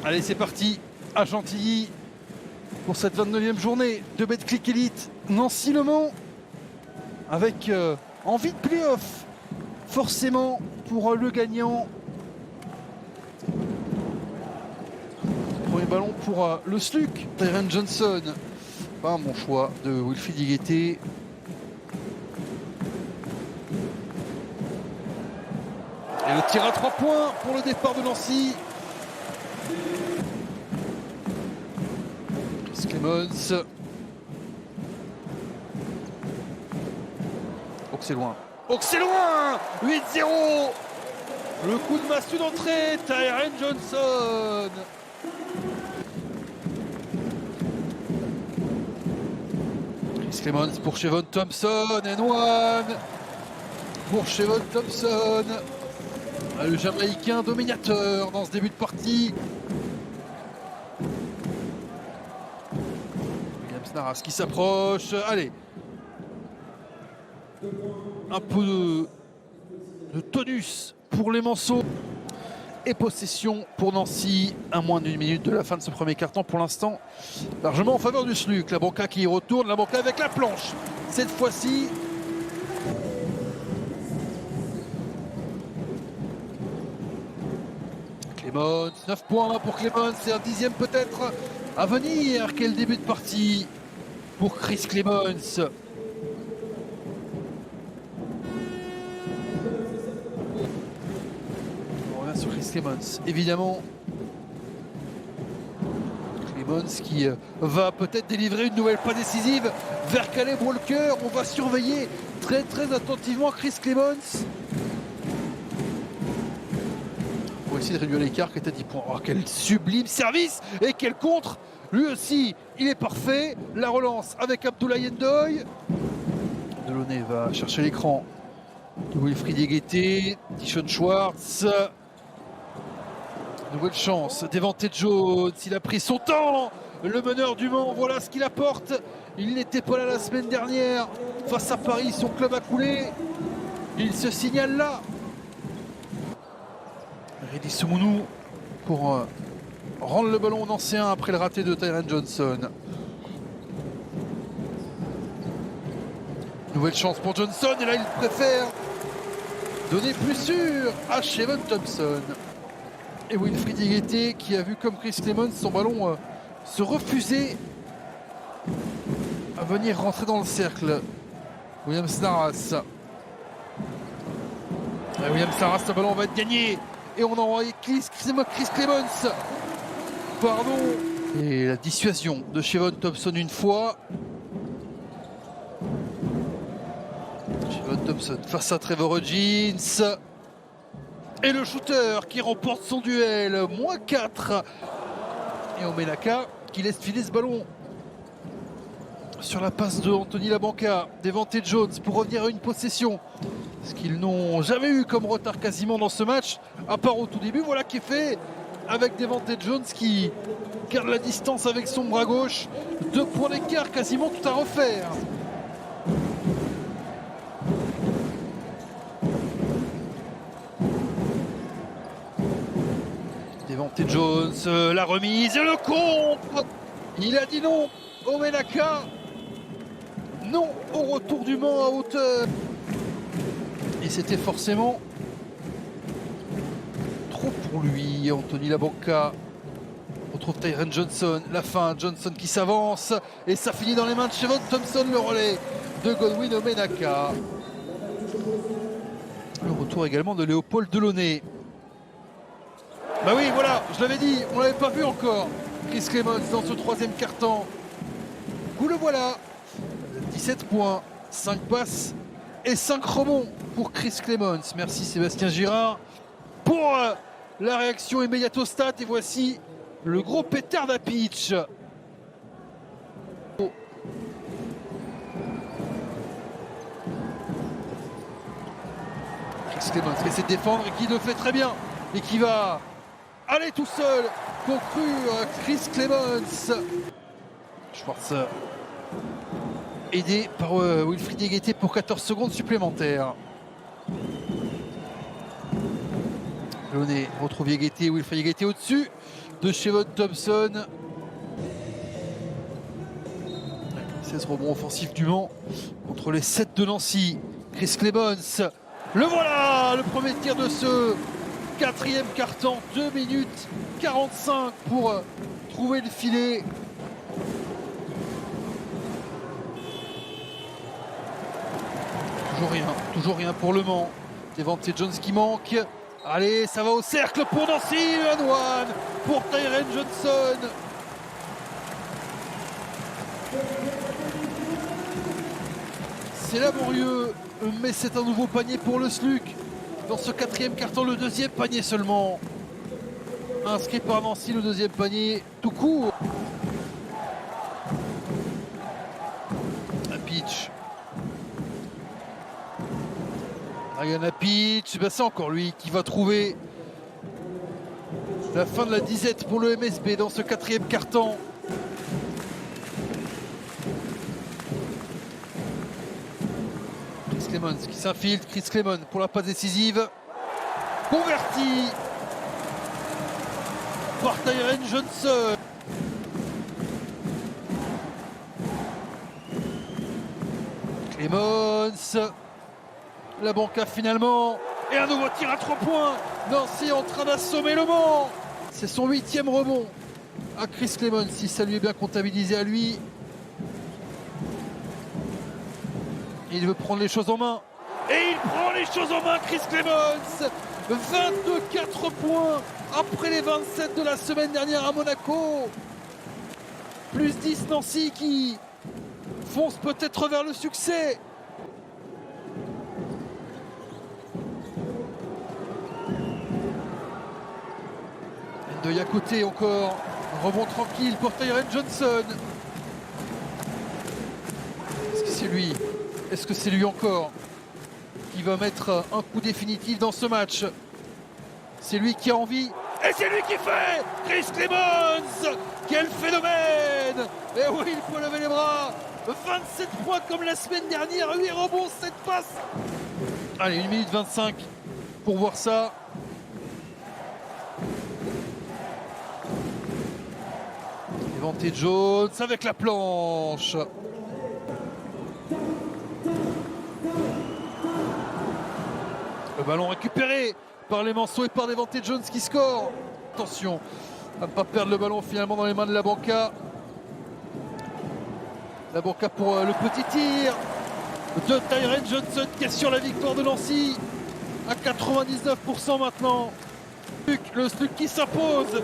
Allez, c'est parti à Chantilly pour cette 29e journée de Betclic Elite Nancy-Le Mans avec envie de play-off forcément pour le gagnant. Premier ballon pour le SLUC, Tyron Johnson. Pas mon choix de Wilfried Higueté. Et le tir à 3 points pour le départ de Nancy. Chris Clemons. Oh que c'est loin. Oh que c'est loin. 8-0. Le coup de massue d'entrée, Tyron Johnson. Chris Clemons pour Chevon Thompson. N1 pour Chevon Thompson. Le Jamaïcain dominateur dans ce début de partie. Williams Naras qui s'approche. Allez. Un peu de tonus pour les Manceaux. Et possession pour Nancy à moins d'une minute de la fin de ce premier quart-temps. Pour l'instant, largement en faveur du SLUC. La Banca qui retourne. La Banca avec la planche. Cette fois-ci. Clemons, 9 points pour Clemons, c'est un 10e peut-être à venir. Quel début de partie pour Chris Clemons. On revient sur Chris Clemons, évidemment. Clemons qui va peut-être délivrer une nouvelle passe décisive vers Caleb Walker. On va surveiller très attentivement Chris Clemons. Pour essayer de réduire l'écart qui est à 10 points. Oh, quel sublime service et quel contre. Lui aussi, il est parfait. La relance avec Abdoulaye Ndoye. Delaunay va chercher l'écran de Wilfried Higueté. Tishon Schwartz. Nouvelle chance. Devante Jones. Il a pris son temps. Le meneur du Mans, voilà ce qu'il apporte. Il n'était pas là la semaine dernière. Face à Paris, son club a coulé. Il se signale là. Reddy Soumounou pour rendre le ballon aux anciens après le raté de Tyron Johnson. Nouvelle chance pour Johnson et là il préfère donner plus sûr à Chevon Thompson. Et Wilfried Higueté qui a vu comme Chris Clemons son ballon se refuser à venir rentrer dans le cercle. Williams Naras. Williams Naras, ce ballon va être gagné. Et on a envoyé Chris Clemons. Pardon. Et la dissuasion de Chevon Thompson une fois. Chevon Thompson face à Trevor Hodgins. Et le shooter qui remporte son duel. -4. Et Omenaka qui laisse filer ce ballon. Sur la passe de Anthony Labanca. Devante Jones pour revenir à une possession. Ce qu'ils n'ont jamais eu comme retard quasiment dans ce match, à part au tout début, voilà qui est fait avec Devante Jones qui garde la distance avec son bras gauche. 2 points d'écart, quasiment tout à refaire. Devante Jones, la remise et le contre. Il a dit non, Omenaka. Non au retour du Mans à hauteur. Et c'était forcément trop pour lui. Anthony Labanca retrouve Tyron Johnson. La fin, Johnson qui s'avance. Et ça finit dans les mains de Chevon Thompson, le relais de Godwin Omenaka. Le retour également de Léopold Delaunay. Bah oui, voilà, je l'avais dit, on l'avait pas vu encore. Chris Clemons dans ce 3e quart-temps. Vous le voilà. 17 points, 5 passes et 5 rebonds pour Chris Clemons. Merci Sébastien Girard pour la réaction immédiate au stade. Et voici le gros pétard à pitch. Chris Clemons qui essaie de défendre et qui le fait très bien. Et qui va aller tout seul. Conclure Chris Clemons. Schwartz aidé par Wilfried Higueté pour 14 secondes supplémentaires. Launay retrouve Yegete, Wilfried Yegete au-dessus de Chevon Thompson. 16 rebonds offensifs du Mans contre les 7 de Nancy. Chris Clemons, le voilà, le premier tir de ce quatrième quart-temps. 2 minutes 45 pour trouver le filet. Toujours rien pour le Mans. Devante Jones qui manque. Allez, ça va au cercle pour Nancy, le one pour Tyren Johnson. C'est laborieux, mais c'est un nouveau panier pour le SLUC. Dans ce quatrième quart-temps, le deuxième panier seulement. Inscrit par Nancy, le deuxième panier tout court. Pitch. Ryan Pitch, c'est encore lui qui va trouver la fin de la disette pour le MSB dans ce quatrième quart-temps. Chris Clemons qui s'infiltre, Chris Clemons pour la passe décisive. Converti par Tyren Johnson. Clemons. La banca finalement. Et un nouveau tir à 3 points. Nancy en train d'assommer le Mans. C'est son 8e rebond à Chris Clemons, si ça lui est bien comptabilisé à lui. Il veut prendre les choses en main. Et il prend les choses en main, Chris Clemons. 22-4 points après les 27 de la semaine dernière à Monaco. Plus 10 Nancy qui fonce peut-être vers le succès. Deuil à côté encore. Rebond tranquille pour Tyren Johnson. Est-ce que c'est lui? Est-ce que c'est lui encore qui va mettre un coup définitif dans ce match? C'est lui qui a envie. Et c'est lui qui fait! Chris Clemons! Quel phénomène! Et oui, il peut lever les bras. 27 points comme la semaine dernière. 8 rebonds, 7 passes. Allez, 1 minute 25 pour voir ça. Devante Jones avec la planche. Le ballon récupéré par les Manceaux et par Devante Jones qui score. Attention à ne pas perdre le ballon finalement dans les mains de la banca. La banca pour le petit tir de Tyren Johnson qui assure la victoire de Nancy à 99% maintenant. Le SLUC qui s'impose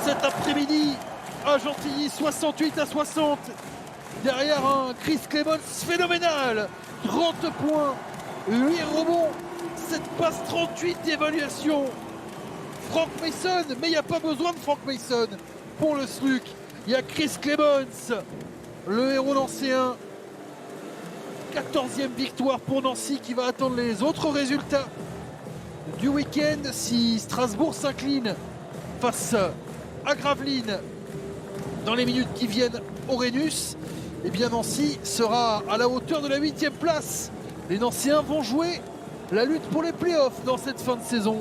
cet après-midi à Gentilly, 68-60. Derrière un Chris Clemons phénoménal. 30 points, 8 rebonds, 7 passes, 38 d'évaluation. Frank Mason, mais il n'y a pas besoin de Frank Mason pour le SLUC. Il y a Chris Clemons, le héros nancéen. 14e victoire pour Nancy qui va attendre les autres résultats du week-end. Si Strasbourg s'incline face à Gravelines dans les minutes qui viennent au Rhenus, et bien Nancy sera à la hauteur de la 8e place. Les Nancéens vont jouer la lutte pour les playoffs dans cette fin de saison.